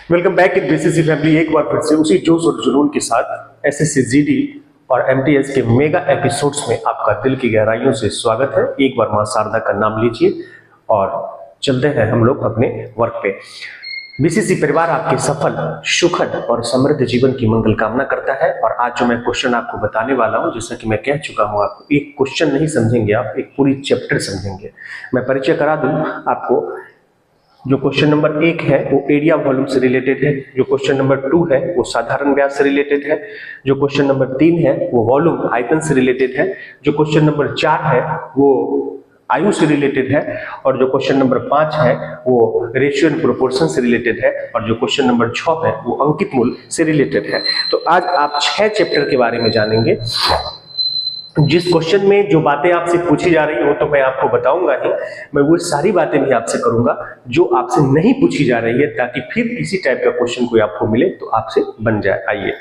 Welcome back in BCC family. एक बार फिर से उसी जोश और जुनून के साथ एसएससी जीडी और एमटीएस के मेगा एपिसोड्स में आपका दिल की गहराइयों से स्वागत है। एक बार मां शारदा का नाम लीजिए और चलते हैं हम लोग अपने वर्क पे। बीसीसी परिवार आपके सफल, सुखद और समृद्ध जीवन की मंगल कामना करता है। और आज जो मैं क्वेश्चन आपको बताने वाला हूं, जैसा कि मैं कह चुका हूं, आपको एक क्वेश्चन नहीं समझेंगे, आप एक पूरी चैप्टर समझेंगे। मैं परिचय करा दूं आपको। जो क्वेश्चन नंबर 1 है वो एरिया वॉल्यूम से रिलेटेड है। जो क्वेश्चन नंबर 2 है वो साधारण व्यास से रिलेटेड है। जो क्वेश्चन नंबर 3 है वो वॉल्यूम आयतन से रिलेटेड है। जो क्वेश्चन नंबर 4 है वो आयु से रिलेटेड है। और जो क्वेश्चन नंबर 5 है वो रेशियो एंड प्रोपोर्शन से रिलेटेड है। और जो क्वेश्चन नंबर 6 है वो अंकित मूल से रिलेटेड है। तो आज आप 6 चैप्टर के बारे में जानेंगे। जिस क्वेश्चन में जो बातें आपसे पूछी जा रही है वो तो मैं आपको बताऊंगा ही, मैं वो सारी बातें भी आपसे करूंगा जो आपसे नहीं पूछी जा रही है, ताकि फिर इसी टाइप का क्वेश्चन कोई आपको मिले तो आपसे बन जाए। आइए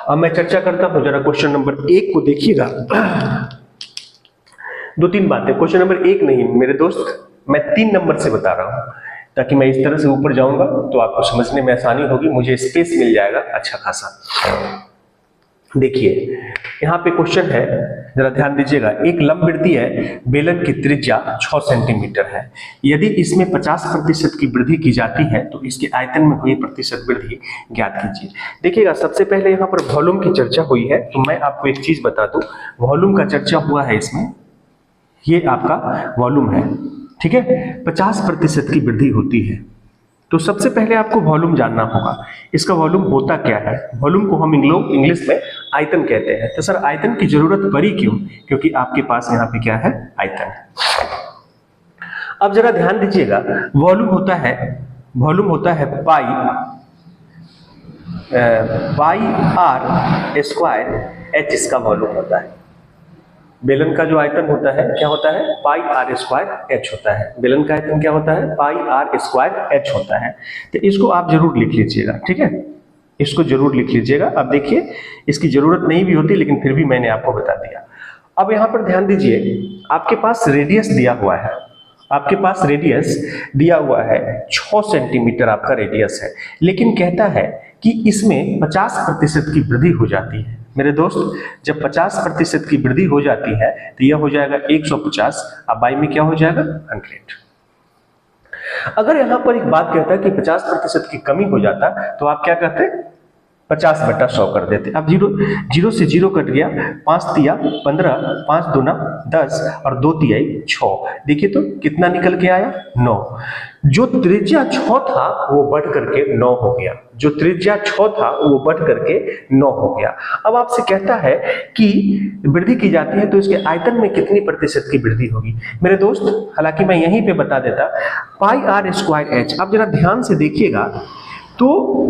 अब मैं चर्चा करता हूं। जरा क्वेश्चन नंबर 1 को देखिएगा। 2-3 बातें। क्वेश्चन नंबर 1 नहीं मेरे दोस्त, मैं 3 नंबर से बता रहा हूं, ताकि मैं इस तरह से ऊपर जाऊंगा तो आपको समझने में आसानी होगी, मुझे स्पेस मिल जाएगा अच्छा खासा। देखिए यहाँ पे क्वेश्चन है, जरा ध्यान दीजिएगा। एक लंबवृत्तीय बेलन की त्रिज्या 6 सेंटीमीटर है। यदि इसमें 50% की वृद्धि की जाती है तो इसके आयतन में हुई प्रतिशत वृद्धि ज्ञात कीजिए। देखिएगा, सबसे पहले यहाँ पर वॉल्यूम की चर्चा हुई है, तो मैं आपको एक चीज बता दूं। वॉल्यूम का चर्चा हुआ है इसमें, ये आपका वॉल्यूम है, ठीक है। 50% की वृद्धि होती है, तो सबसे पहले आपको वॉल्यूम जानना होगा। इसका वॉल्यूम होता क्या है? वॉल्यूम को हम इंग्लिश में आयतन कहते हैं। तो सर आयतन की जरूरत पड़ी क्यों? क्योंकि आपके पास यहाँ पे क्या है? आयतन है। अब जरा ध्यान दीजिएगा, वॉल्यूम होता है पाई आर स्क्वायर एच, इसका वॉल्यूम होता है। बेलन का जो आयतन होता है क्या होता है? पाई आर स्क्वायर एच होता है। बेलन का आयतन क्या होता है? पाई आर स्क्वायर एच होता है। तो इसको आप जरूर लिख लीजिएगा, ठीक है, इसको जरूर लिख लीजिएगा। अब देखिए, इसकी जरूरत नहीं भी होती, लेकिन फिर भी मैंने आपको बता दिया। अब यहाँ पर ध्यान दीजिए, आपके पास रेडियस दिया हुआ है, आपके पास रेडियस दिया हुआ है 6 सेंटीमीटर आपका रेडियस है, लेकिन कहता है कि इसमें 50% की वृद्धि हो जाती है। मेरे दोस्त, जब 50% की वृद्धि हो जाती है तो यह हो जाएगा 150, अब बाई में क्या हो जाएगा? 100। अगर यहां पर एक बात कहता है कि 50% की कमी हो जाता तो आप क्या कहते? 50/100 कर देते। अब 0 से 0 कट गया, 5 तिया 15, 5 दूना 10 और 2 तिहाई 6। देखिए तो कितना निकल के आया? 9। जो त्रिज्या 6 था वो बढ़ करके 9 हो गया। जो त्रिज्या 6 था वो बढ़ करके 9 हो गया। अब आपसे कहता है कि वृद्धि की जाती है तो इसके आयतन में कितनी प्रतिशत की वृद्धि होगी? मेरे दोस्त, हालांकि मैं यहीं पे बता देता, पाई आर स्क्वायर एच। अब जरा ध्यान से देखिएगा, तो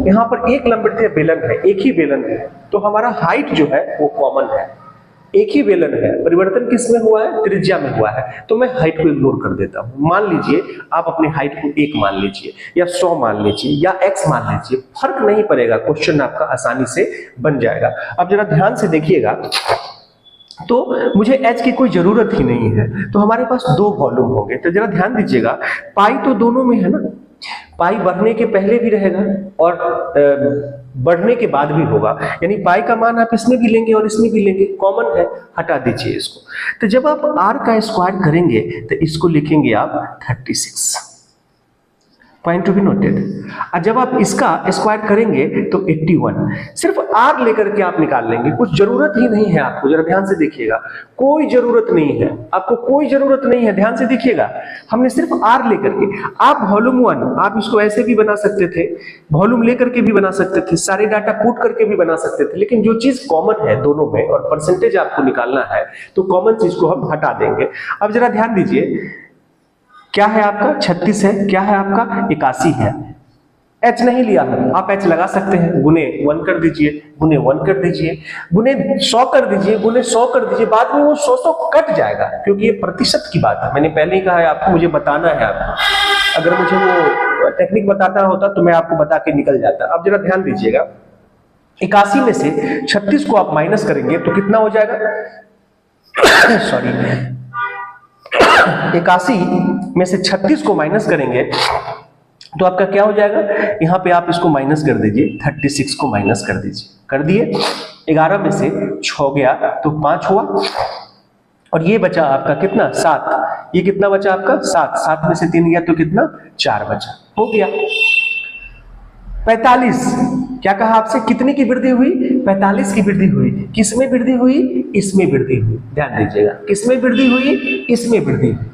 यहाँ पर एक लंबवृत्तीय बेलन है, एक ही बेलन है, तो हमारा हाइट जो है वो कॉमन है, एक ही बेलन है। परिवर्तन किसमें हुआ है? त्रिज्या में हुआ है। तो मैं हाइट को इग्नोर कर देता हूं। मान लीजिए आप अपने हाइट को 1 मान लीजिए, या 100 मान लीजिए, या x मान लीजिए, फर्क नहीं पड़ेगा, क्वेश्चन आपका आसानी से बन जाएगा। अब जरा ध्यान से देखिएगा, तो मुझे h की कोई जरूरत ही नहीं है, तो हमारे पास 2 वॉल्यूम होंगे। तो जरा ध्यान दीजिएगा, पाई तो दोनों में है ना, पाई बढ़ने के पहले भी रहेगा और बढ़ने के बाद भी होगा, यानी पाई का मान आप इसमें भी लेंगे और इसमें भी लेंगे, कॉमन है, हटा दीजिए इसको। तो जब आप r का स्क्वायर करेंगे तो इसको लिखेंगे आप 36, पॉइंट टू बी नोटेड। और जब आप इसका स्क्वायर करेंगे तो 81। सिर्फ r लेकर के आप निकाल लेंगे, कुछ जरूरत ही नहीं है आपको। जरा ध्यान से देखिएगा, कोई जरूरत नहीं है आपको, कोई जरूरत नहीं है। ध्यान से देखिएगा, हमने सिर्फ r लेकर के, आप वॉल्यूम 1 आप इसको ऐसे भी बना सकते थे, वॉल्यूम लेकर के भी बना सकते थे, सारे डाटा पुट करके भी बना सकते थे, लेकिन जो चीज कॉमन है दोनों में और परसेंटेज आपको निकालना है तो कॉमन चीज को हम हटा देंगे। अब जरा ध्यान दीजिए, क्या है आपका? 36 है, क्या है आपका? 81 है। h नहीं लिया है, आप h लगा सकते हैं, गुने 1 कर दीजिए, गुने 1 कर दीजिए, गुने 100 कर दीजिए, गुने 100 कर दीजिए। बाद में वो 100 कट जाएगा, क्योंकि ये प्रतिशत की बात है। मैंने पहले ही कहा है आपको, मुझे बताना है आपको। अगर मुझे वो टेक्निक बताता होता तो मैं आपको बता के निकल जाता। अब जरा ध्यान दीजिएगा, 81 में से 36 को आप माइनस करेंगे तो कितना हो जाएगा? सॉरी, 81 में से 36 को माइनस करेंगे तो आपका क्या हो जाएगा, यहाँ पे आप इसको माइनस कर दीजिए, 36 को माइनस कर दीजिए, कर दिए। 11 में से 6 गया तो 5 हुआ, और ये बचा आपका कितना, 7। ये कितना बचा आपका, 7। 7 में से 3 गया तो कितना, 4 बचा, हो गया। 45, क्या कहा आपसे, कितने की वृद्धि हुई, 45 की वृद्धि हुई। किसमें वृद्धि हुई, इसमें वृद्धि हुई, ध्यान दीजिएगा, किसमें वृद्धि हुई, इसमें वृद्धि हुई,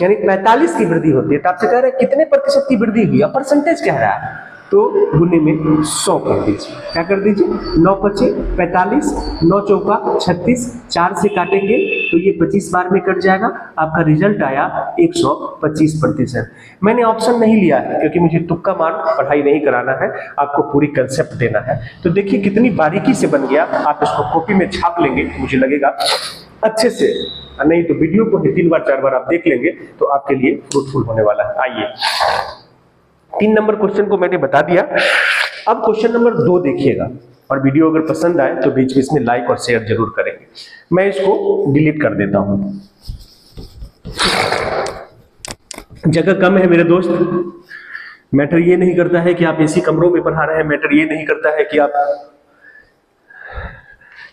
यानी 45 की वृद्धि होती है। तो आपसे कह रहे हैं कितने प्रतिशत की वृद्धि हुई, और परसेंटेज कह रहा है, तो गुने में 100 कर दीजिए। क्या कर दीजिए, 9 पचे 45, 9 चौका 36, 4 से काटेंगे तो ये 25 बार में कट जाएगा, आपका रिजल्ट आया 125%। मैंने ऑप्शन नहीं लिया है क्योंकि मुझे तुक्का मार पढ़ाई नहीं कराना है, आपको पूरी कंसेप्ट देना है। तो देखिए कितनी बारीकी से बन गया, आप इसको कॉपी में छाप लेंगे, मुझे लगेगा अच्छे से, नहीं तो वीडियो को 3 बार 4 बार आप देख लेंगे तो आपके लिए फ्रूटफुल होने वाला है। आइए 3 नंबर क्वेश्चन को मैंने बता दिया। अब क्वेश्चन नंबर 2 देखिएगा, और वीडियो अगर पसंद आए तो बीच बीच में लाइक और शेयर जरूर करेंगे। मैं इसको डिलीट कर देता हूं, जगह कम है मेरे दोस्त। मैटर ये नहीं करता है कि आप एसी कमरों में पढ़ा रहे हैं, मैटर ये नहीं करता है कि आप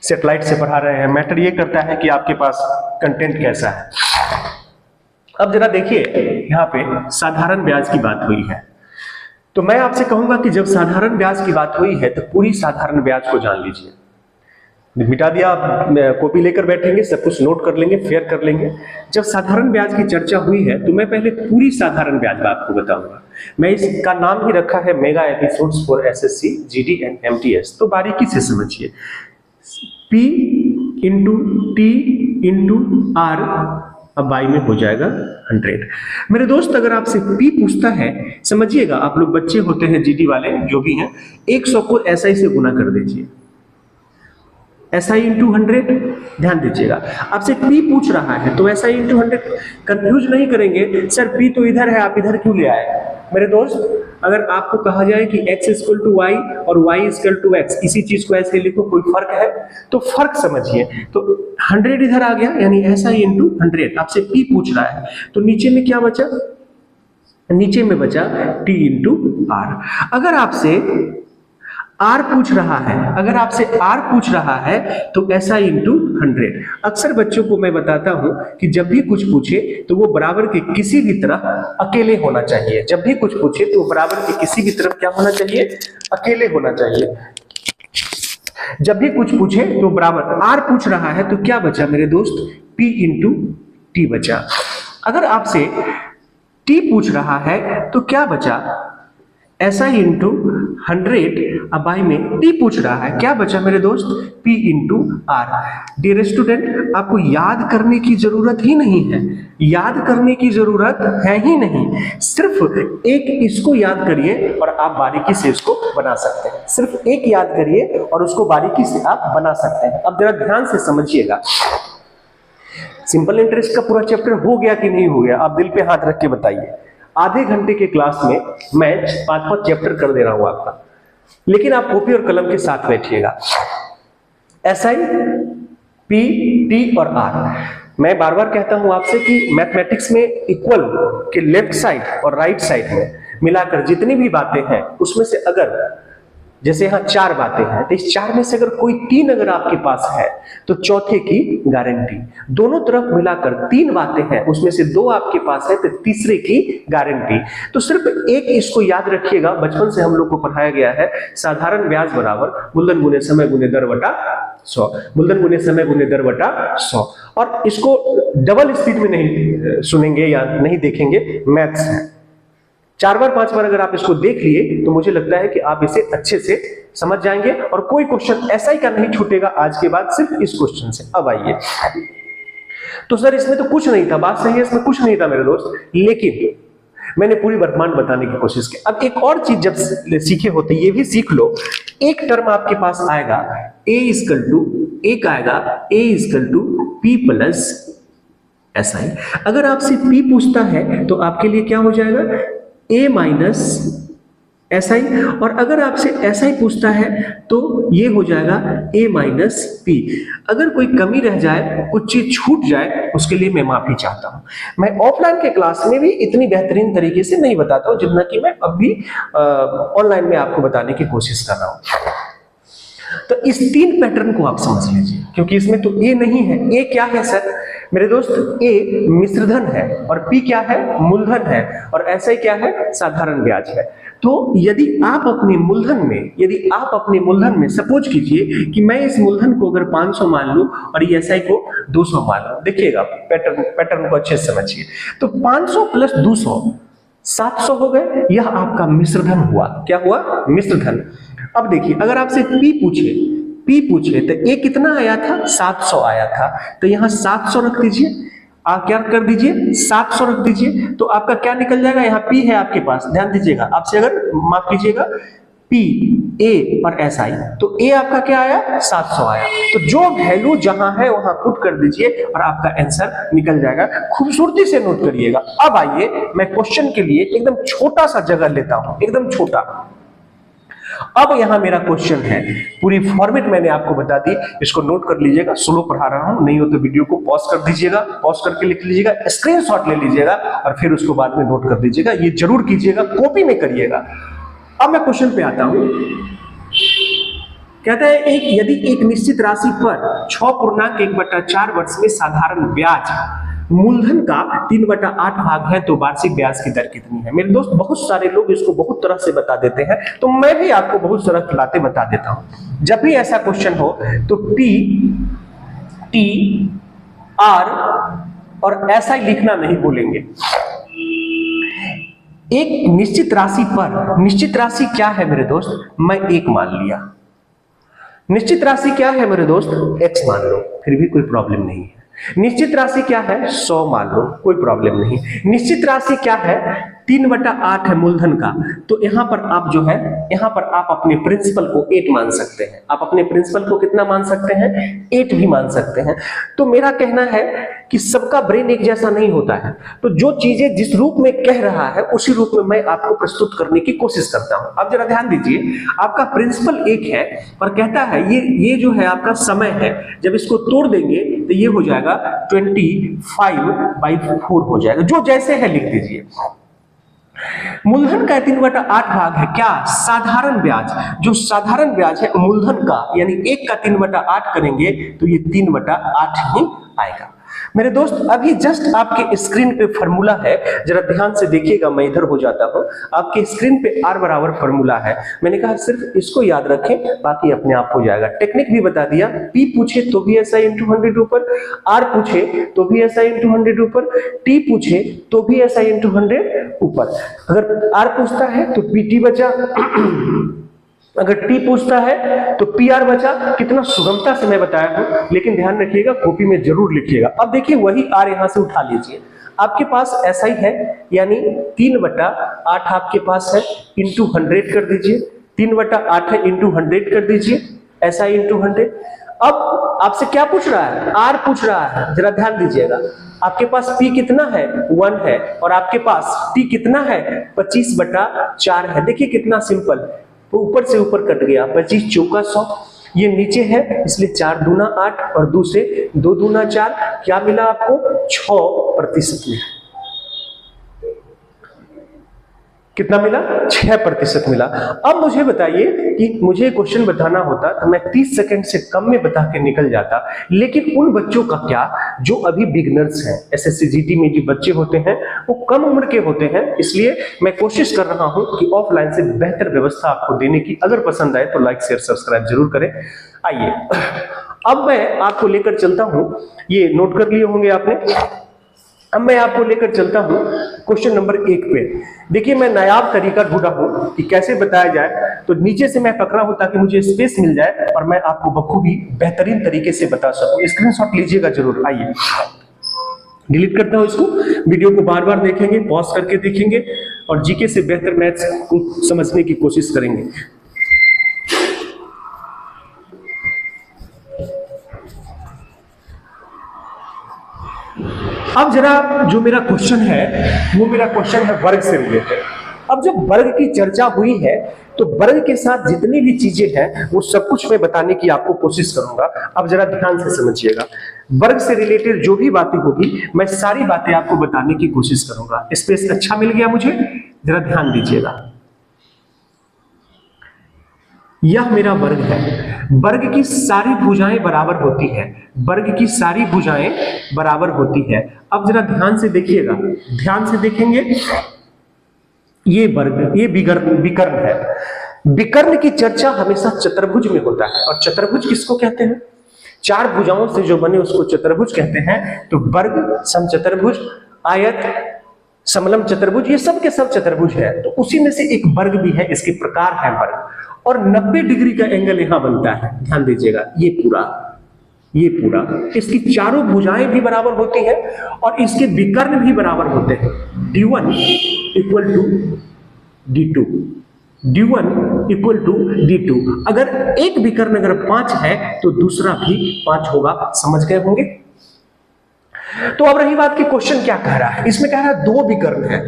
सैटेलाइट से पढ़ा रहे हैं, मैटर ये करता है कि आपके पास कंटेंट कैसा है। अब जरा देखिए, यहाँ पे साधारण ब्याज की बात हुई है, तो मैं आपसे कहूंगा कि जब साधारण ब्याज की बात हुई है तो पूरी साधारण ब्याज को जान लीजिए। मिटा दिया, आप कॉपी लेकर बैठेंगे, सब कुछ नोट कर लेंगे, फेयर कर लेंगे। जब साधारण ब्याज की चर्चा हुई है तो मैं पहले पूरी साधारण ब्याज का आपको बताऊंगा। मैं इसका नाम ही रखा है mega episodes for SSC, GD and MTS. तो बारीकी से समझिए, P into T into R, अब बाई में हो जाएगा 100। मेरे दोस्त अगर आपसे P पूछता है, समझिएगा आप लोग बच्चे होते हैं, जीडी वाले जो भी हैं, 100 को SI से गुना कर दीजिए, SI इंटू 100। ध्यान दीजिएगा, आपसे P पूछ रहा है तो SI इंटू 100। कंफ्यूज नहीं करेंगे, सर P तो इधर है, आप इधर क्यों ले आए। मेरे दोस्त अगर आपको कहा जाए कि x इक्वल टू वाई और y इक्वल टू x, इसी चीज को ऐसे लिखो, कोई फर्क है तो फर्क समझिए। तो 100 इधर आ गया, यानी SI इंटू 100। आपसे P पूछ रहा है तो नीचे में क्या बचा, नीचे में बचा T इंटू आर। अगर आपसे R पूछ रहा है, अगर आपसे R पूछ रहा है तो SI इंटू 100। अक्सर बच्चों को मैं बताता हूं कि जब भी कुछ पूछे तो वो बराबर के किसी भी तरफ अकेले होना चाहिए। जब भी कुछ पूछे तो बराबर के किसी भी तरफ क्या होना चाहिए, अकेले होना चाहिए। जब भी कुछ पूछे तो बराबर, R पूछ रहा है तो क्या बचा मेरे दोस्त, P इंटू टी बचा। अगर आपसे T पूछ रहा है तो क्या बचा, SI इंटू 100, अब बाई में T पूछ रहा है, क्या बचा मेरे दोस्त, P into R. Dear student, आपको याद करने की जरूरत ही नहीं है, याद करने की जरूरत है ही नहीं, सिर्फ एक इसको याद करिए और आप बारीकी से इसको बना सकते हैं। सिर्फ एक याद करिए और उसको बारीकी से आप बना सकते हैं। अब जरा ध्यान से समझिएगा, सिंपल इंटरेस्ट का पूरा चैप्टर हो गया कि नहीं हो गया, आप दिल पे हाथ रख के बताइए। आधे घंटे के क्लास में मैं 5-5 चैप्टर कर दे रहा हूं आपका, लेकिन आप कॉपी और कलम के साथ बैठिएगा। SI, P, T और R। मैं बार बार कहता हूं आपसे कि मैथमेटिक्स में इक्वल के लेफ्ट साइड और राइट साइड में मिलाकर जितनी भी बातें हैं उसमें से अगर, जैसे यहां 4 बातें हैं तो इस 4 में से अगर कोई 3 अगर आपके पास है तो चौथे की गारंटी। दोनों तरफ मिलाकर 3 बातें हैं, उसमें से 2 आपके पास है तो तीसरे की गारंटी। तो सिर्फ एक इसको याद रखिएगा, बचपन से हम लोग को पढ़ाया गया है, साधारण ब्याज बराबर मूलधन गुने समय गुने दर बटा 100, मूलधन गुने समय गुने दर बटा 100। और इसको डबल स्पीड में नहीं सुनेंगे या नहीं देखेंगे, मैथ्स है। 4 बार 5 बार अगर आप इसको देख लिए तो मुझे लगता है कि आप इसे अच्छे से समझ जाएंगे और कोई क्वेश्चन ऐसा ही का नहीं छूटेगा आज के बाद सिर्फ इस क्वेश्चन से। अब आइए, तो सर इसमें तो कुछ नहीं था, बात सही है, इसमें कुछ नहीं था मेरे दोस्त, लेकिन मैंने पूरी वर्तमान बताने की कोशिश की। अब एक और चीज जब सीखे होते ये भी सीख लो, एक टर्म आपके पास आएगा A इक्वल टू, एक आएगा A equal to P plus SI। अगर आपसे P पूछता है तो आपके लिए क्या हो जाएगा, A माइनस SI, और अगर आपसे SI पूछता है तो ये हो जाएगा A माइनस P। अगर कोई कमी रह जाए, कुछ चीज छूट जाए, उसके लिए मैं माफी चाहता हूं। मैं ऑफलाइन के क्लास में भी इतनी बेहतरीन तरीके से नहीं बताता हूं जितना कि मैं अभी ऑनलाइन में आपको बताने की कोशिश कर रहा हूं। तो इस 3 पैटर्न को आप समझ लीजिए, क्योंकि इसमें तो ए नहीं है। ए क्या है सर मेरे दोस्त? ए मिश्रधन है और पी क्या है? मूलधन है, और ऐसा ही क्या है? साधारण ब्याज है। तो यदि आप अपने मूलधन में सपोज कीजिए कि मैं इस मूलधन को अगर 500 मान लूं और ये एसआई को 200 मान लूं, देखिएगा पैटर्न को अच्छे से समझिए। तो 500 प्लस 200 700 हो गए, यह आपका मिश्रधन हुआ। क्या हुआ? मिश्रधन। अब देखिए, अगर आपसे पी पूछे तो ए कितना आया था? 700 आया था, तो यहां 700 रख दीजिए। आप क्या कर दीजिए? 700 रख दीजिए। तो आपका क्या निकल जाएगा? यहाँ पी है आपके पास, ध्यान दीजिएगा। आपसे अगर माफ कीजिएगा पी, ए और एस आई, तो ए आपका क्या आया? 700 आया। तो जो वैल्यू जहां है वहां पुट कर दीजिए और आपका आंसर निकल जाएगा। खूबसूरती से नोट करिएगा। अब आइए, मैं क्वेश्चन के लिए एकदम छोटा सा जगह लेता हूं, एकदम छोटा। अब यहां मेरा क्वेश्चन है, पूरी फॉर्मेट मैंने आपको बता दी, इसको नोट कर लीजिएगा। स्लो पढ़ा रहा हूं, नहीं हो तो वीडियो को पॉज कर दीजिएगा, पॉज करके लिख लीजिएगा, स्क्रीनशॉट ले लीजिएगा और फिर उसको बाद में नोट कर दीजिएगा। ये जरूर कीजिएगा, कॉपी में करिएगा। अब मैं क्वेश्चन पे आता हूं। कहता है यदि एक निश्चित राशि पर 6.1/4 वर्ष में साधारण ब्याज मूलधन का 3/8 भाग है तो वार्षिक ब्याज की दर कितनी है? मेरे दोस्त, बहुत सारे लोग इसको बहुत तरह से बता देते हैं, तो मैं भी आपको बहुत सारा खिलाते बता देता हूं। जब भी ऐसा क्वेश्चन हो तो पी, टी, आर और ऐसा ही लिखना नहीं बोलेंगे। एक निश्चित राशि पर, निश्चित राशि क्या है मेरे दोस्त? मैं 1 मान लिया। निश्चित राशि क्या है मेरे दोस्त? x मान लो, फिर भी कोई प्रॉब्लम नहीं है। निश्चित राशि क्या है? 100 मान लो, कोई प्रॉब्लम नहीं। निश्चित राशि क्या है? 3/8 है मूलधन का। तो यहां पर आप जो है, यहां पर आप अपने प्रिंसिपल को 8 मान सकते हैं। आप अपने प्रिंसिपल को कितना मान सकते हैं? 8 भी मान सकते हैं। तो मेरा कहना है कि सबका ब्रेन एक जैसा नहीं होता है, तो जो चीजें जिस रूप में कह रहा है उसी रूप में मैं आपको प्रस्तुत करने की कोशिश करता हूं। अब जरा ध्यान दीजिए, आपका प्रिंसिपल 1 है और कहता है ये जो है आपका समय है, जब इसको तोड़ देंगे तो ये हो जाएगा 25/4 हो जाएगा। जो जैसे है लिख दीजिए। मूलधन का 3/8 भाग है क्या? साधारण ब्याज। जो साधारण ब्याज है मूलधन का, यानी 1 का 3/8 करेंगे तो ये 3/8 ही आएगा। मेरे दोस्त, अभी जस्ट आपके स्क्रीन पे फॉर्मूला है, जरा ध्यान से देखिएगा। मैं इधर हो जाता हूं। आपके स्क्रीन पे R बराबर फॉर्मूला है। मैंने कहा सिर्फ इसको याद रखें, बाकी अपने आप हो जाएगा। टेक्निक भी बता दिया। P पूछे तो भी SI × 100 ऊपर, R पूछे तो भी SI × 100 ऊपर, T पूछे तो भी SI × 100 ऊपर। अगर R पूछता है तो PT बचा, अगर टी पूछता है तो पीआर बचा। कितना सुगमता से मैं बताया हूं, लेकिन ध्यान रखिएगा, कॉपी में जरूर लिखिएगा। अब देखिए, वही आर यहां से उठा लीजिए। आपके पास एसआई है, यानी 3/8 आपके पास है, इंटू 100 कर दीजिए। 3/8 है, इंटू 100 कर दीजिए, एसआई इंटू 100। अब आपसे क्या पूछ रहा है? आर पूछ रहा है। जरा ध्यान दीजिएगा, आपके पास पी कितना है? 1 है, और आपके पास टी कितना है? 25/4 है। देखिए कितना सिंपल, तो ऊपर से ऊपर कट गया। 25 चौका 100, ये नीचे है इसलिए 4 दूना 8 और 2 से 2 दूना 4। क्या मिला आपको? 6% मिला। कितना मिला? 6% मिला। अब मुझे बताइए कि मुझे क्वेश्चन बताना होता तो मैं 30 सेकंड से कम में बता के निकल जाता, लेकिन उन बच्चों का क्या जो अभी बिगनर्स हैं, एसएससी जीटी में जो बच्चे होते हैं वो कम उम्र के होते हैं, इसलिए मैं कोशिश कर रहा हूं कि ऑफलाइन से बेहतर व्यवस्था आपको देने की। अगर पसंद आए तो लाइक शेयर सब्सक्राइब जरूर करें। आइए, अब मैं आपको लेकर चलता हूं, ये नोट कर लिए होंगे आपने। अब मैं आपको लेकर चलता हूं क्वेश्चन नंबर 1 पे। देखिए, मैं नायाब तरीका ढूंढा हूं कि कैसे बताया जाए, तो नीचे से मैं पकड़ा हूं ताकि मुझे स्पेस मिल जाए और मैं आपको बखूबी बेहतरीन तरीके से बता सकूं। स्क्रीनशॉट लीजिएगा जरूर। आइए, डिलीट करता हूं इसको। वीडियो को बार बार देखेंगे, पॉज करके देखेंगे और जीके से बेहतर मैथ्स को समझने की कोशिश करेंगे। अब जरा जो मेरा क्वेश्चन है वो मेरा क्वेश्चन है वर्ग से रिलेटेड। अब जब वर्ग की चर्चा हुई है तो वर्ग के साथ जितनी भी चीजें हैं वो सब कुछ मैं बताने की आपको कोशिश करूंगा। अब जरा ध्यान से समझिएगा, वर्ग से रिलेटेड जो भी बातें होगी मैं सारी बातें आपको बताने की कोशिश करूंगा। स्पेस अच्छा मिल गया मुझे, जरा ध्यान दीजिएगा। यह मेरा वर्ग है, वर्ग की सारी भुजाएं बराबर होती है, वर्ग की सारी भुजाएं बराबर होती है। अब जरा ध्यान से देखिएगा, ध्यान से देखेंगे, ये वर्ग, ये विकर्ण है। विकर्ण की चर्चा हमेशा चतुर्भुज में होता है, और चतुर्भुज किसको कहते हैं? चार भुजाओं से जो बने उसको चतुर्भुज कहते हैं। तो वर्ग, समचतुर्भुज, आयत, समलंब चतुर्भुज, ये सब के सब चतुर्भुज है। तो उसी में से एक वर्ग भी है, इसके प्रकार है वर्ग, और 90 डिग्री का एंगल यहां बनता है। ध्यान दीजिएगा, ये पूरा, इसकी चारों भुजाएं भी बराबर होती है और इसके विकर्ण भी बराबर होते हैं। d1 equal to d2, d1 equal to d2। अगर एक विकर्ण अगर 5 है तो दूसरा भी 5 होगा। समझ गए होंगे? तो अब रही बात कि क्वेश्चन क्या कह रहा है, इसमें कह रहा है दो विकर्ण है,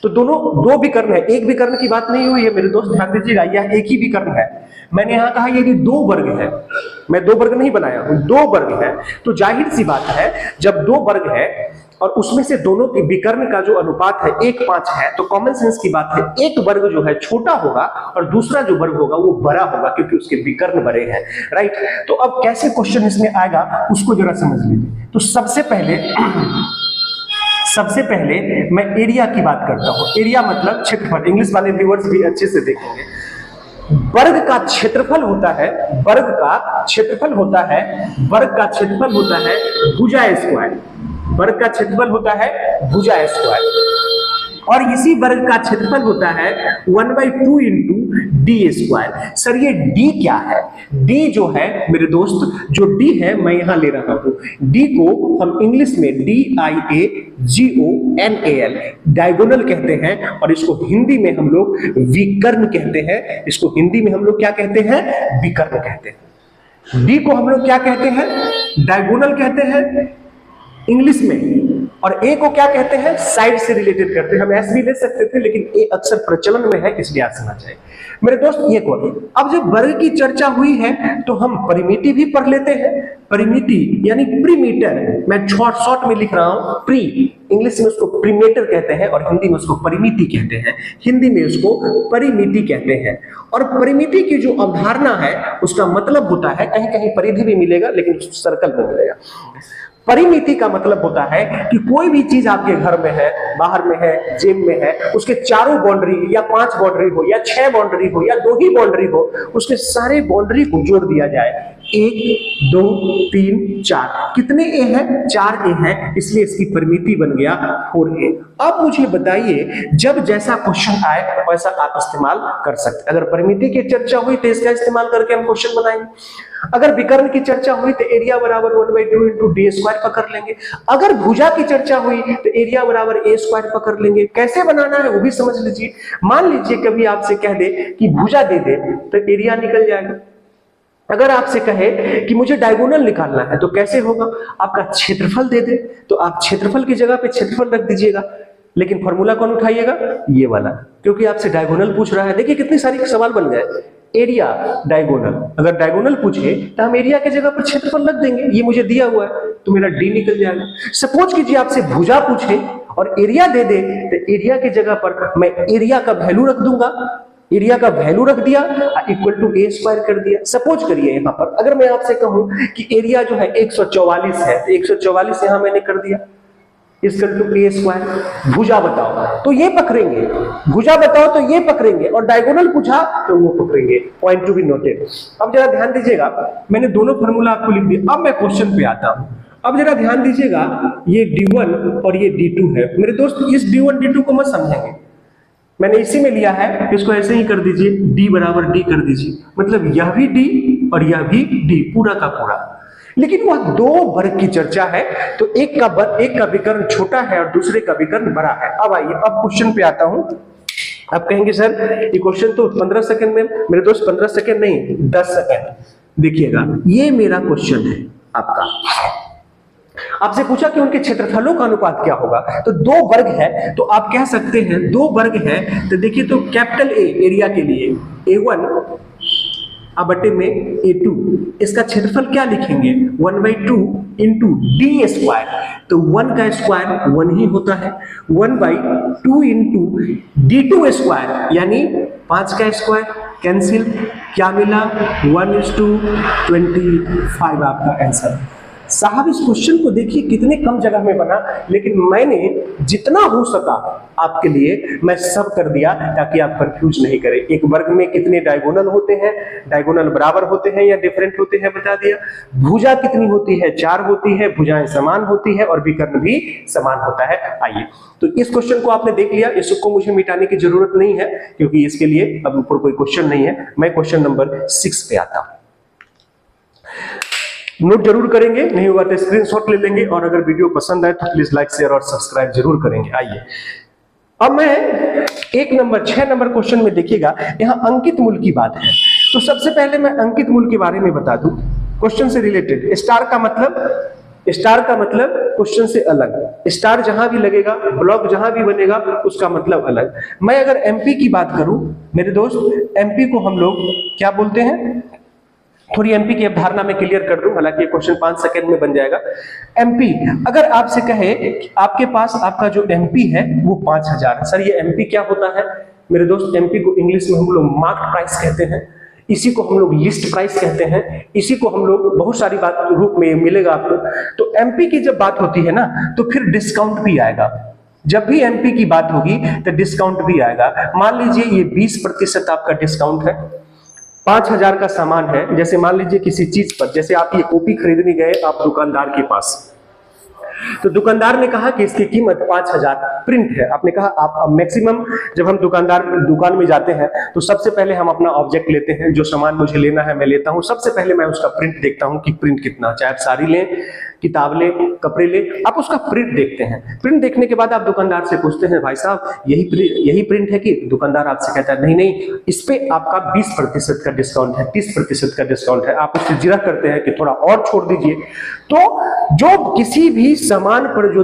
तो दोनों दो विकर्ण है, एक विकर्ण की बात नहीं हुई है मेरे दोस्त, ध्यान दीजिएगा, यह एक ही विकर्ण है। मैंने यहां कहा यदि दो वर्ग है, मैं दो वर्ग नहीं बनाया हूं, दो वर्ग है, तो जाहिर सी बात है जब दो वर्ग है और उसमें से दोनों के विकर्ण का जो अनुपात है 1:5 है, तो कॉमन सेंस की बात है एक वर्ग जो है छोटा होगा और दूसरा जो वर्ग होगा वो बड़ा होगा, क्योंकि उसके विकर्ण बड़े हैं, राइट। तो अब कैसे क्वेश्चन इसमें आएगा उसको जरा समझ लीजिए। तो सबसे पहले मैं एरिया की बात करता हूं। एरिया मतलब क्षेत्रफल, इंग्लिश वाले व्यूअर्स भी अच्छे से देखेंगे। वर्ग का क्षेत्रफल होता है, वर्ग का क्षेत्रफल होता है भुजा स्क्वायर, वर्ग का क्षेत्रफल होता है भुजा स्क्वायर, और इसी वर्ग का क्षेत्रफल होता है 1/2 इंटू डी स्क्वायर। सर ये डी क्या है? डी जो है मेरे दोस्त, जो डी है मैं यहां ले रहा हूं, डी को हम इंग्लिश में DIAGONAL डायगोनल कहते हैं, और इसको हिंदी में हम लोग विकर्ण कहते हैं। इसको हिंदी में हम लोग क्या कहते हैं? विकर्ण कहते हैं। डी को हम लोग क्या कहते हैं? डायगोनल कहते हैं इंग्लिश में, और ए को क्या कहते हैं? साइड से रिलेटेड करते हैं। हम एस भी ले सकते थे, लेकिन ए अक्सर प्रचलन में है, इसलिए आप समझ जाए मेरे दोस्त ये को। अब जब वर्ग की चर्चा हुई है तो हम परिमिति भी पढ़ लेते हैं। परिमिति यानी प्रीमीटर, मैं शॉर्ट में लिख रहा हूं, प्री, इंग्लिश में उसको प्रीमीटर कहते हैं और हिंदी में उसको परिमिति कहते हैं, हिंदी में उसको परिमिति कहते हैं। और परिमिति की जो अवधारणा है उसका मतलब होता है, कहीं कहीं परिधि भी मिलेगा लेकिन सर्कल में मिलेगा। परिमिति का मतलब होता है कि कोई भी चीज आपके घर में है, बाहर में है, जेब में है, उसके चारों बाउंड्री या 5 बाउंड्री हो या 6 बाउंड्री हो या 2 ही बाउंड्री हो, उसके सारे बाउंड्री को जोड़ दिया जाए। 1 2 3 4, कितने ए है? 4 ए है, इसलिए इसकी परिमिति बन गया 4a। अब मुझे बताइए, जब जैसा क्वेश्चन आए वैसा आप इस्तेमाल कर सकते। अगर परिमिति की चर्चा हुई तो इसका इस्तेमाल करके हम क्वेश्चन बनाएंगे। अगर विकर्ण की चर्चा हुई तो एरिया बराबर 1/2 इंटू डी स्क्वायर पकड़ लेंगे। अगर भुजा की चर्चा हुई तो एरिया बराबर ए स्क्वायर पकड़ लेंगे। कैसे बनाना है वो भी समझ लीजिए। मान लीजिए कभी आपसे कह दे कि भुजा दे दे तो एरिया निकल जाएगा। अगर आपसे कहे कि मुझे डायगोनल निकालना है तो कैसे होगा? आपका क्षेत्रफल दे दे तो आप क्षेत्रफल की जगह पे क्षेत्रफल रख दीजिएगा, लेकिन फॉर्मूला कौन उठाइएगा? ये वाला, क्योंकि आपसे डायगोनल पूछ रहा है। देखिए कितनी सारी सवाल बन गए। एरिया डायगोनल, अगर डायगोनल पूछे तो हम एरिया की जगह पर क्षेत्रफल रख देंगे। ये मुझे दिया हुआ है तो मेरा डी निकल जाएगा। सपोज कीजिए आपसे भुजा पूछे और एरिया दे दे तो एरिया की जगह पर मैं एरिया का वैल्यू रख दूंगा, एरिया का वैल्यू रख दिया इक्वल टू ए स्क्वायर कर दिया। सपोज करिए यहां पर अगर मैं आपसे कहूं कि एरिया जो है 144 है तो 144 यहां मैंने कर दिया इक्वल टू ए स्क्वायर। भुजा बताओ तो ये पकड़ेंगे, भुजा बताओ तो ये पकड़ेंगे, और डायगोनल पूछा तो वो पकड़ेंगे। Point to be noted. अब जरा ध्यान दीजिएगा, मैंने दोनों फॉर्मूला आपको लिख दिया। अब मैं क्वेश्चन पे आता हूं। अब जरा ध्यान दीजिएगा, ये d1 और ये d2 है मेरे दोस्त। इस d1 d2 को मत समझेंगे, मैंने इसी में लिया है, इसको ऐसे ही कर दीजिए, d बराबर d कर दीजिए, मतलब यह भी d और यह भी d, पूरा का पूरा। लेकिन वह दो वर्ग की चर्चा है तो एक का विकर्ण छोटा है और दूसरे का विकर्ण बड़ा है। अब आइए, अब क्वेश्चन पे आता हूं। अब कहेंगे सर ये क्वेश्चन तो 15 सेकंड में, मेरे दोस्त 15 सेकंड नहीं 10 सेकंड। देखिएगा ये मेरा क्वेश्चन है आपका। आपसे पूछा कि उनके क्षेत्रफलों का अनुपात क्या होगा, तो 2 वर्ग है तो आप कह सकते हैं 2 वर्ग है तो देखिए तो कैपिटल ए एरिया के लिए A1 अब बटे में A2, इसका क्षेत्रफल क्या लिखेंगे 1/2 इंटू डी स्क्वायर, तो 1 का स्क्वायर 1 ही होता है, 1/2 इंटू D2 स्क्वायर यानी 5 का स्क्वायर, कैंसिल, क्या मिला 1:25 आपका आंसर। साहब इस क्वेश्चन को देखिए कितने कम जगह में बना, लेकिन मैंने जितना हो सका आपके लिए मैं सब कर दिया ताकि आप कंफ्यूज नहीं करें। एक वर्ग में कितने डायगोनल होते हैं, डायगोनल बराबर होते हैं या डिफरेंट होते हैं बता दिया, भुजा कितनी होती है 4 होती है, भुजाएं समान होती है और विकर्ण भी समान होता है। आइए तो इस क्वेश्चन को आपने देख लिया, इसको मुझे मिटाने की जरूरत नहीं है क्योंकि इसके लिए अब ऊपर कोई क्वेश्चन नहीं है। मैं क्वेश्चन नंबर 6 पे आता हूं, नोट जरूर करेंगे, नहीं हुआ तो स्क्रीनशॉट ले लेंगे और अगर वीडियो पसंद आए तो प्लीज लाइक शेयर और सब्सक्राइब जरूर करेंगे। आइए अब मैं 6 नंबर क्वेश्चन में देखिएगा, यहां अंकित मूल की बात है। तो सबसे पहले मैं अंकित मूल के बारे में बता दूं क्वेश्चन से रिलेटेड। स्टार का मतलब क्वेश्चन से अलग, स्टार जहां भी लगेगा, ब्लॉक जहां भी बनेगा उसका मतलब अलग। मैं अगर एमपी की बात करूं मेरे दोस्त, एमपी को हम लोग क्या बोलते हैं, थोड़ी एमपी की अवधारणा में क्लियर कर दूं, हालांकि ये क्वेश्चन 5 सेकंड में बन जाएगा। एमपी अगर आपसे कहे कि आपके पास आपका जो एमपी है वो 5000, सर ये एमपी क्या होता है मेरे दोस्त, एमपी को इंग्लिश में हम लोग मार्क प्राइस कहते हैं, इसी को हम लोग लिस्ट प्राइस कहते हैं, इसी को हम लोग बहुत सारी बात रूप में मिलेगा आपको। तो एमपी की जब बात होती है ना तो फिर डिस्काउंट भी आएगा, जब भी एमपी की बात होगी तो डिस्काउंट भी आएगा। मान लीजिए ये 20% आपका डिस्काउंट है, 5000 का सामान है, जैसे मान लीजिए किसी चीज पर, जैसे आप ये कॉपी खरीदने गए आप दुकानदार के पास, तो दुकानदार ने कहा कि इसकी कीमत 5000 प्रिंट है। आपने कहा आप मैक्सिमम जब हम दुकान में जाते हैं तो सबसे पहले हम अपना ऑब्जेक्ट लेते हैं, जो सामान मुझे लेना है मैं लेता हूं, सबसे पहले मैं उसका प्रिंट देखता हूं कि प्रिंट कितना, चाहे आप साड़ी लें, किताब ले, कपड़े ले, आप उसका प्रिंट देखते हैं। प्रिंट देखने के बाद आप दुकानदार से पूछते हैं भाई साहब यही प्रिंट है कि, दुकानदार आपसे कहता है नहीं इस पे आपका 20% का डिस्काउंट है, 30% का डिस्काउंट है। आप उससे जिरह करते हैं कि थोड़ा और छोड़ दीजिए। तो जो किसी भी सामान पर, जो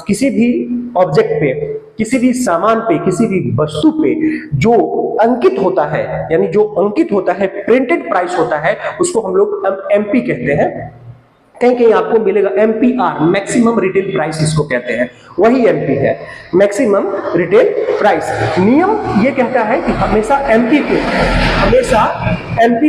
किसी भी ऑब्जेक्ट पे, किसी भी सामान पे, किसी भी वस्तु पे जो अंकित होता है, यानी जो अंकित होता है, प्रिंटेड प्राइस होता है, उसको हम लोग एमपी कहते हैं। कहीं कहीं आपको मिलेगा एमपीआर, मैक्सिमम रिटेल प्राइस इसको कहते हैं, वही एमपी है, मैक्सिमम रिटेल प्राइस। नियम ये कहता है कि हमेशा एमपी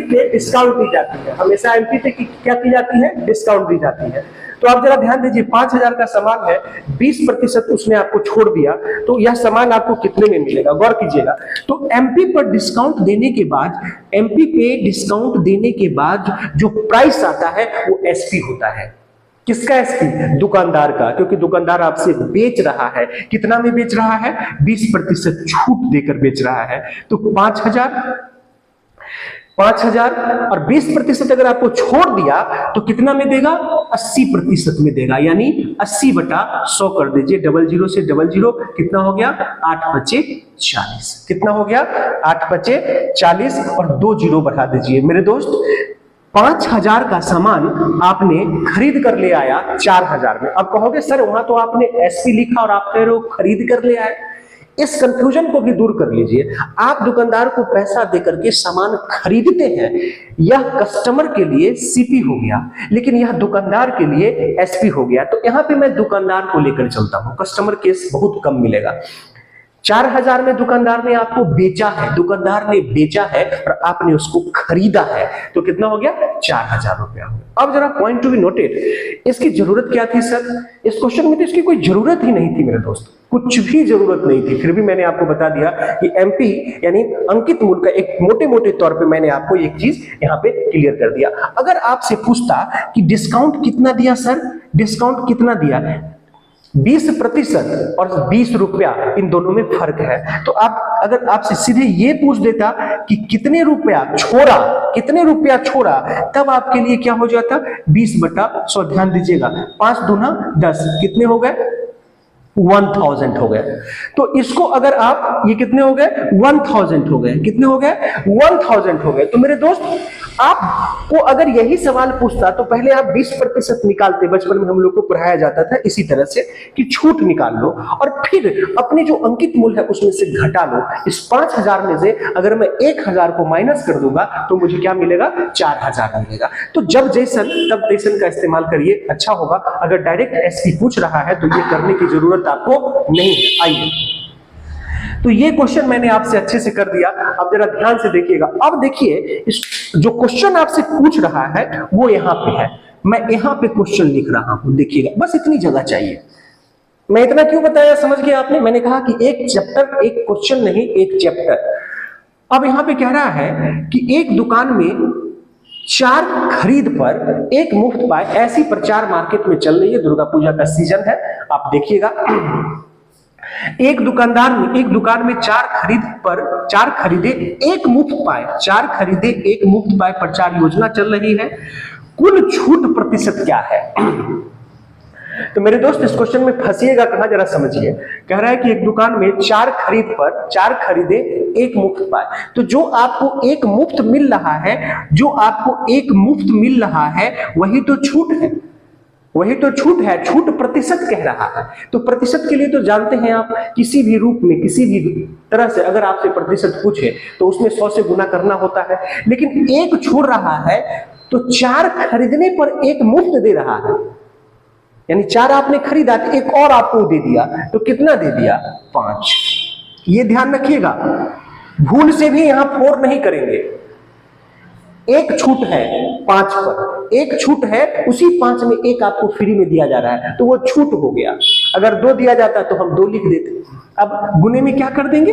पे डिस्काउंट दी जाती है, हमेशा एमपी पे क्या की जाती है, डिस्काउंट दी जाती है। तो आप जरा ध्यान दीजिए, 5000 का सामान है, 20% उसने आपको छोड़ दिया, तो यह सामान आपको कितने में मिलेगा, गौर कीजिएगा। तो एमपी पर डिस्काउंट देने के बाद, एमपी पे डिस्काउंट देने के बाद जो प्राइस आता है वो एसपी होता है। किसका एसपी, दुकानदार का, क्योंकि दुकानदार आपसे बेच रहा है, कितना में बेच रहा है, 20% छूट देकर बेच रहा है। तो 5000 और 20% अगर आपको छोड़ दिया तो कितना में देगा, 80% में देगा, यानी 80/100 कर दीजिए, 00 से 00 कितना हो गया, 8×5=40, कितना हो गया, 8×5=40 और 2 जीरो बढ़ा दीजिए। मेरे दोस्त 5000 का सामान आपने खरीद कर ले आया 4000 में। अब कहोगे सर वहां तो आपने एसपी लिखा और आप कह रहे हो खरीद कर ले आए। इस कंफ्यूजन को भी दूर कर लीजिए। आप दुकानदार को पैसा देकर के सामान खरीदते हैं, यह कस्टमर के लिए सीपी हो गया, लेकिन यह दुकानदार के लिए एसपी हो गया। तो यहां पे मैं दुकानदार को लेकर चलता हूं, कस्टमर केस बहुत कम मिलेगा। 4000 में दुकानदार ने आपको बेचा है, दुकानदार ने बेचा है और आपने उसको खरीदा है, तो कितना हो गया, 4000 रुपया हो गया। अब जरा पॉइंट टू बी नोटेड, इसकी जरूरत क्या थी सर, इस क्वेश्चन में तो इसकी कोई जरूरत ही नहीं थी मेरे दोस्त, कुछ भी जरूरत नहीं थी, फिर भी मैंने आपको बता दिया कि एमपी यानी अंकित मूल का एक मोटे मोटे तौर पे मैंने आपको एक चीज यहाँ पे क्लियर कर दिया। अगर आपसे पूछता कि डिस्काउंट कितना दिया सर, डिस्काउंट कितना दिया, 20% और 20 रुपया, इन दोनों में फर्क है। तो आप अगर आपसे सीधे ये पूछ देता कि कितने रुपया छोड़ा, तब आपके लिए क्या हो जाता, 20/100। ध्यान दीजिएगा, 5 दूना 10, कितने हो गए, 1000 हो गए। तो इसको अगर आप, ये कितने हो गए, 1000 हो गए, कितने हो गए, 1000 हो गए। तो मेरे दोस्त आपको अगर यही सवाल पूछता तो पहले आप 20% निकालते, बचपन में हम लोग को पढ़ाया जाता था इसी तरह से कि छूट निकाल लो और फिर अपने जो अंकित मूल्य है उसमें से घटा लो। इस 5000 में से अगर मैं 1000 को माइनस कर दूंगा तो मुझे क्या मिलेगा, 4000 मिलेगा। तो जब जैसन तब तैसन का इस्तेमाल करिए, अच्छा होगा। अगर डायरेक्ट एसपी पूछ रहा है तो ये करने की जरूरत आपको नहीं है। आइए, तो ये क्वेश्चन मैंने आपसे अच्छे से कर दिया, अब जरा ध्यान से देखिएगा। अब देखिए इस जो क्वेश्चन आपसे पूछ रहा है वो यहाँ पे है, मैं यहाँ पे क्वेश्चन लिख रहा हूं, देखिएगा, बस इतनी जगह चाहिए। मैं इतना क्यों बताया, समझ गया आपने? मैंने कहा कि एक चैप्टर, एक क्वेश्चन नहीं, एक चैप्टर। अब यहाँ पे कह रहा है कि एक दुकान में 4 खरीद पर 1 मुफ्त पाए, ऐसी प्रचार मार्केट में चल रही है, दुर्गा पूजा का सीजन है। आप देखिएगा, एक दुकान में 4 खरीद पर 4 खरीदे 1 मुफ्त पाए, 4 खरीदे 1 मुफ्त पाए प्रचार योजना चल रही है। कुल छूट प्रतिशत क्या है? तो मेरे दोस्त इस क्वेश्चन में फंसिएगा कहां, जरा समझिए। कह रहा है कि एक दुकान में 4 खरीद पर 4 खरीदे 1 मुफ्त पाए, तो जो आपको 1 मुफ्त मिल रहा है, जो आपको 1 मुफ्त मिल रहा है वही तो छूट है, वही तो छूट है। छूट प्रतिशत कह रहा है, तो प्रतिशत के लिए तो जानते हैं आप, किसी भी रूप में किसी भी तरह से अगर आपसे प्रतिशत पूछे तो उसमें 100 से गुना करना होता है। लेकिन 1 छोड़ रहा है तो 4 खरीदने पर 1 मुफ्त दे रहा है, यानी 4 आपने खरीदा, 1 और आपको दे दिया, तो कितना दे दिया, 5। ये ध्यान रखिएगा, भूल से भी यहां 4 नहीं करेंगे। 1 छूट है 5 पर, 1 छूट है, उसी 5 में 1 आपको फ्री में दिया जा रहा है, तो वो छूट हो गया। अगर 2 दिया जाता तो हम 2 लिख देते। अब गुने में क्या कर देंगे,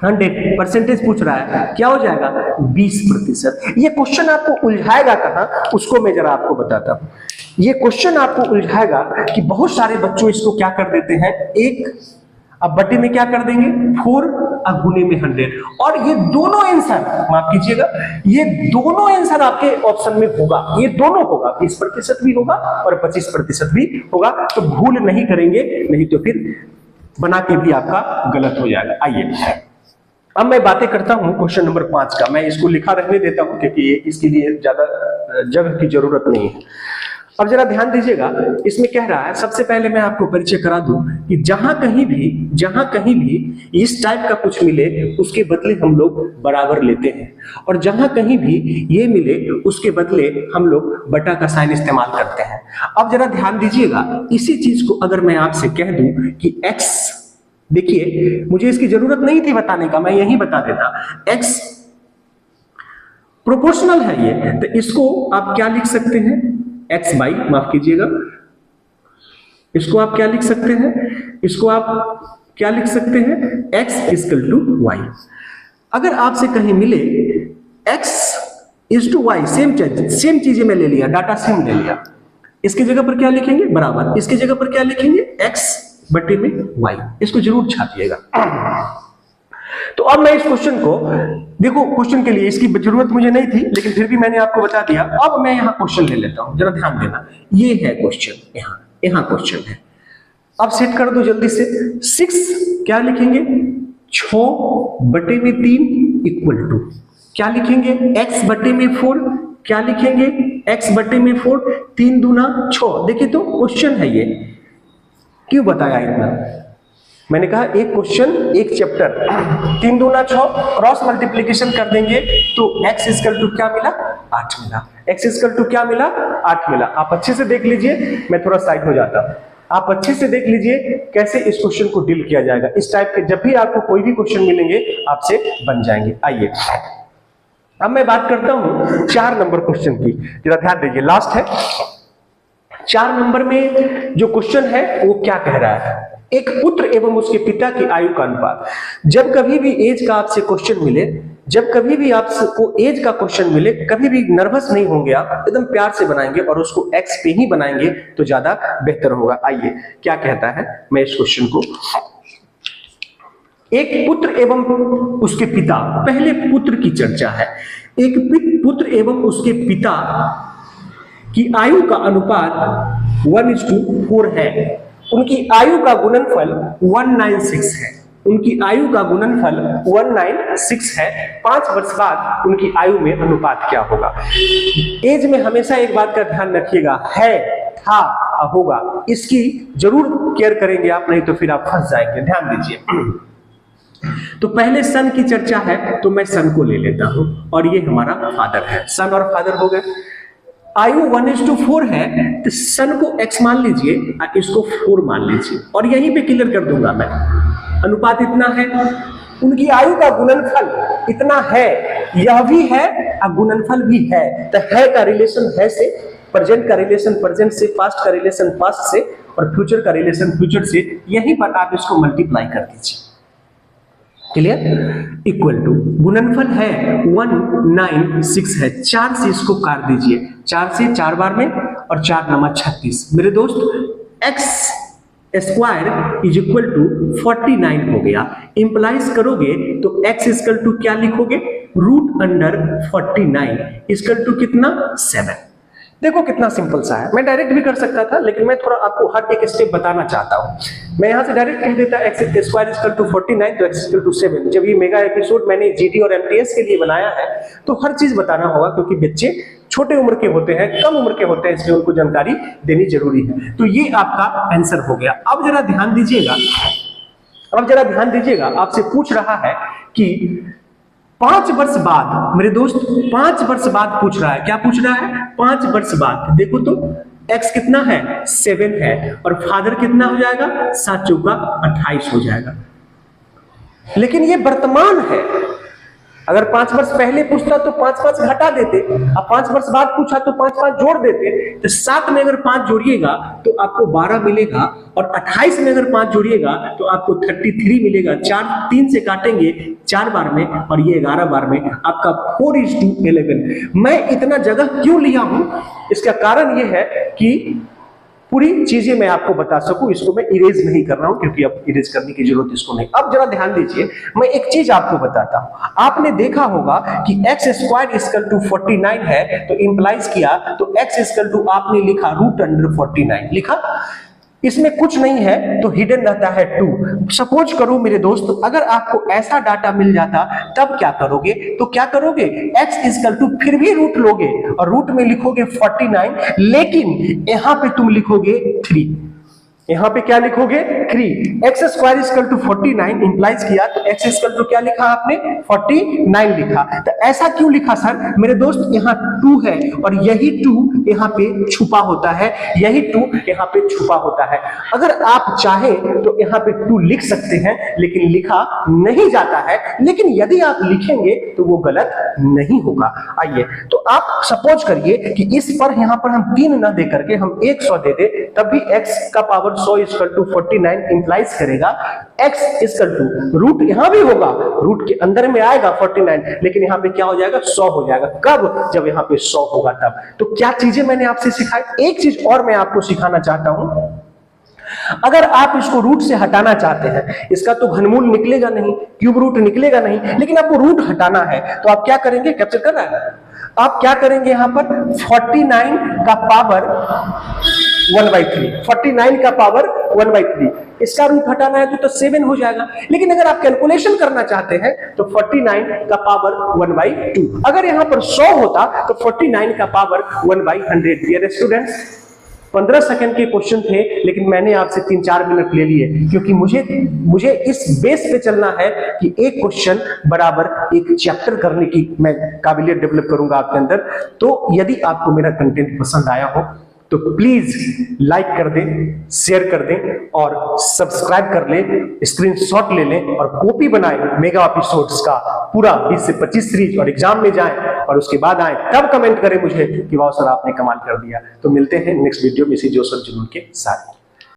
100% पूछ रहा है, क्या हो जाएगा, 20%। ये क्वेश्चन आपको उलझाएगा कहां, उसको मैं जरा आपको बताता हूं। ये क्वेश्चन आपको उलझाएगा कि बहुत सारे बच्चों इसको क्या कर देते हैं, 1 अब बटे में क्या कर देंगे 4 और गुने में 100, और ये दोनों आंसर, माफ कीजिएगा, ये दोनों आंसर आपके ऑप्शन में होगा, ये दोनों होगा, 20% भी होगा और 25% भी होगा। तो भूल नहीं करेंगे, नहीं तो फिर बना के भी आपका गलत हो जाएगा। आइए अब मैं बातें करता हूं क्वेश्चन नंबर 5 का। मैं इसको लिखा रहने देता हूं क्योंकि इसके लिए ज्यादा जगह की जरूरत नहीं है। अब जरा ध्यान दीजिएगा, इसमें कह रहा है, सबसे पहले मैं आपको परिचय करा दूं कि जहां कहीं भी इस टाइप का कुछ मिले उसके बदले हम लोग बराबर लेते हैं, और जहां कहीं भी ये मिले उसके बदले हम लोग बटा का साइन इस्तेमाल करते हैं। अब जरा ध्यान दीजिएगा, इसी चीज को अगर मैं आपसे कह दूं कि x, देखिए मुझे इसकी जरूरत नहीं थी बताने का, मैं यही बता देता, x प्रोपोर्शनल है ये, तो इसको आप क्या लिख सकते हैं, x बाई, माफ कीजिएगा, इसको आप क्या लिख सकते हैं, इसको आप क्या लिख सकते हैं, x इक्वल टू वाई। अगर आपसे कहीं मिले x is to Y, same चीजें मैं ले लिया, डाटा सेम ले लिया, इसकी जगह पर क्या लिखेंगे, बराबर, इसकी जगह पर क्या लिखेंगे, x बटे में y, इसको जरूर छापिएगा। तो अब मैं इस क्वेश्चन को, देखो क्वेश्चन के लिए इसकी जरूरत मुझे नहीं थी लेकिन फिर भी मैंने आपको बता दिया। अब मैं यहां क्वेश्चन ले लेता हूं, जरा ध्यान देना, ये है क्वेश्चन, यहां क्वेश्चन है। अब सेट कर दो जल्दी से, 6 क्या लिखेंगे, 6 बटे में 3 इक्वल टू क्या लिखेंगे, x बटे में 4, क्या लिखेंगे, x बटे में 4, 3 दूना 6। देखिए तो क्वेश्चन है ये, क्यों बताया इतना, मैंने कहा एक क्वेश्चन एक चैप्टर, 3 दूना 6, क्रॉस मल्टीप्लीकेशन कर देंगे तो x इक्वल टू क्या मिला, 8 मिला, x इक्वल टू क्या मिला, 8 मिला। आप अच्छे से देख लीजिए, मैं थोड़ा साइड हो जाता हूं, आप अच्छे से देख लीजिए कैसे इस क्वेश्चन को डील किया जाएगा। इस टाइप के जब भी आपको कोई भी क्वेश्चन मिलेंगे आपसे बन जाएंगे। आइए अब मैं बात करता हूं 4 नंबर क्वेश्चन की, जरा ध्यान दीजिए, लास्ट है। 4 नंबर में जो क्वेश्चन है वो क्या कह रहा है, एक पुत्र एवं उसके पिता की आयु का अनुपात। जब कभी भी एज का आपसे क्वेश्चन मिले, जब कभी भी आपको एज का क्वेश्चन मिले, कभी भी नर्वस नहीं होंगे आप, एकदम प्यार से बनाएंगे और उसको एक्स पे ही बनाएंगे तो ज्यादा बेहतर होगा। आइए क्या कहता है, मैं इस क्वेश्चन को, एक पुत्र एवं उसके पिता, पहले पुत्र की चर्चा है, एक पुत्र एवं उसके पिता की आयु का अनुपात 1:4 है, उनकी आयु का गुणनफल 196 है। उनकी आयु का गुणनफल 196 है। 5 वर्ष बाद उनकी आयु में अनुपात क्या होगा। एज में हमेशा एक बात का ध्यान रखिएगा, है, था, होगा, इसकी जरूर केयर करेंगे आप, नहीं तो फिर आप फंस जाएंगे। ध्यान दीजिए। तो पहले सन की चर्चा है तो मैं सन को ले लेता हूं और ये हमारा फादर है। सन और फादर हो गए। आयु 1:4 है तो सन को x मान लीजिए और इसको 4 मान लीजिए और यहीं पे क्लियर कर दूंगा मैं। अनुपात इतना है, उनकी आयु का गुणनफल इतना है, यह भी है और गुणनफल भी है। तो है का रिलेशन है से, प्रेजेंट का रिलेशन प्रेजेंट से, पास्ट का रिलेशन पास्ट से और फ्यूचर का रिलेशन फ्यूचर से। यहीं पर आप इसको मल्टीप्लाई कर दीजिए। क्लियर? इक्वल टू गुणनफल है 196 है, 4 से इसको काट दीजिए, 4 से 4 बार में और 4 × 36। मेरे दोस्त x square is equal to 49 हो गया। इंप्लाइज करोगे तो x इक्वल टू क्या लिखोगे, √49 इक्वल टू कितना, 7। देखो कितना सिंपल सा है। मैं डायरेक्ट भी कर सकता था लेकिन मैं थोड़ा आपको हर एक स्टेप बताना चाहता हूं। मैं यहां से डायरेक्ट कह देता x स्क्वायर इक्वल टू 49 तो x इक्वल टू 7। जब ये मेगा एपिसोड मैंने जीडी और एमटीएस के लिए बनाया है तो हर चीज बताना होगा, क्योंकि बच्चे छोटे उम्र के होते हैं, कम उम्र के होते हैं, इसलिए उनको जानकारी देनी जरूरी है। तो ये आपका आंसर हो गया। अब जरा ध्यान दीजिएगा, आपसे पूछ रहा है कि 5 वर्ष बाद, मेरे दोस्त 5 वर्ष बाद पूछ रहा है। क्या पूछ रहा है? 5 वर्ष बाद। देखो तो x कितना है, 7 है और फादर कितना हो जाएगा, 7 चौका 28 हो जाएगा। लेकिन ये वर्तमान है। अगर 5 वर्ष पहले पूछता तो 5 घटा देते, अब 5 वर्ष बाद पूछा तो 5 जोड़ देते। तो 7 में अगर 5 जोड़िएगा तो आपको 12 मिलेगा और 28 में अगर 5 जोड़िएगा तो आपको 33 मिलेगा। 4 3 से काटेंगे 4 बार में और ये 11 बार में आपका 4:11। मैं इतना जगह क्यों लिया हूं, इसका कारण ये है कि पूरी चीजें मैं आपको बता सकूं। इसको मैं इरेज नहीं कर रहा हूं क्योंकि अब इरेज करने की जरूरत इसको नहीं। अब जरा ध्यान दीजिए, मैं एक चीज आपको बताता हूं। आपने देखा होगा कि x स्क्वायर इक्वल टू 49 है तो इंप्लाइज किया तो x इक्वल टू आपने लिखा √49 लिखा। इसमें कुछ नहीं है तो हिडन रहता है 2। सपोज करो मेरे दोस्त, अगर आपको ऐसा डाटा मिल जाता तब क्या करोगे? तो क्या करोगे, x इक्वल टू फिर भी रूट लोगे और रूट में लिखोगे 49, लेकिन यहां पे तुम लिखोगे 3। यहां पे क्या लिखोगे, 3। x square equal to 49 implies किया तो x इक्वल टू क्या लिखा आपने, 49 लिखा। तो ऐसा क्यों लिखा सर? मेरे दोस्त यहाँ 2 है और यही 2 यहाँ पे छुपा होता है, यही 2 यहाँ पे छुपा होता है। अगर आप चाहें तो यहाँ पे 2 लिख सकते हैं लेकिन लिखा नहीं जाता है, लेकिन यदि आप लिखेंगे तो वो गलत नहीं होगा। आइए तो आप सपोज करिए कि इस पर यहाँ पर हम 3 ना दे करके हम 100 दे दे, तब भी x का पावर 100 इक्वल टू 49 इंप्लाइज करेगा x इक्वल टू रूट यहां भी होगा, रूट के अंदर में आएगा 49, लेकिन यहां पे क्या हो जाएगा, 100 हो जाएगा। कब? जब यहां पे 100 होगा तब। तो क्या चीजें मैंने आपसे सिखाई। एक चीज और मैं आपको सिखाना चाहता हूं। अगर आप इसको रूट से हटाना चाहते हैं, इसका तो घनमूल निकलेगा नहीं, क्यूब रूट निकलेगा नहीं, लेकिन आपको रूट हटाना है तो आप क्या करेंगे, कैप्चर कर रहा है, आप क्या करेंगे, यहां पर 49 का पावर 1/3, 49 का पावर 1/3, इसका रूट हटाना है तो 7 हो जाएगा। लेकिन अगर आप कैलकुलेशन करना चाहते हैं तो 49 का पावर 1/2। अगर यहां पर 100 होता तो 49 का पावर 1/100। डियर स्टूडेंट्स, 15 सेकंड के क्वेश्चन थे लेकिन मैंने आपसे 3-4 मिनट ले लिए, क्योंकि मुझे इस बेस पे चलना है कि एक क्वेश्चन बराबर एक चैप्टर करने की मैं काबिलियत डेवलप करूंगा आपके अंदर। तो यदि आपको मेरा कंटेंट पसंद आया हो तो प्लीज लाइक कर दें, शेयर कर दें और सब्सक्राइब कर लें, स्क्रीनशॉट ले लें और कॉपी बनाएं मेगा एपिसोड्स का पूरा 20 से 25 सीरीज, और एग्जाम में जाएं और उसके बाद आए तब कमेंट करें मुझे कि वाह सर आपने कमाल कर दिया। तो मिलते हैं नेक्स्ट वीडियो में इसी जोश और जुनून के साथ।